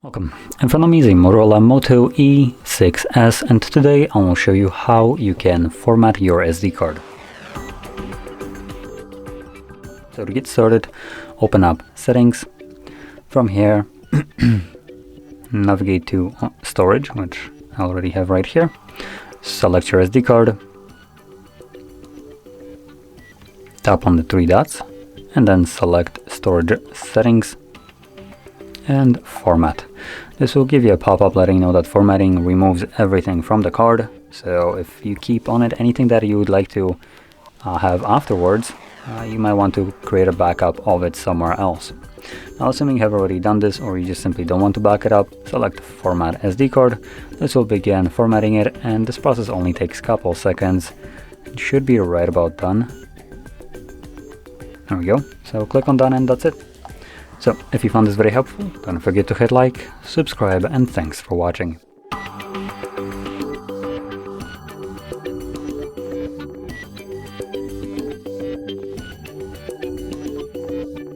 Welcome. In front of me is a Motorola Moto E6s, and today I will show you how you can format your SD card. So to get started, open up Settings. From here, navigate to Storage, which I already have right here. Select your SD card. Tap on the three dots, and then select Storage Settings and Format. This will give you a pop-up letting you know that formatting removes everything from the card. So if you keep on it anything that you would like to have afterwards, you might want to create a backup of it somewhere else. Now, assuming you have already done this, or you just simply don't want to back it up, select Format SD card. This will begin formatting it, and this process only takes a couple seconds. It should be right about done. There we go. So click on done, and that's it. So if you found this very helpful, don't forget to hit like, subscribe, and thanks for watching.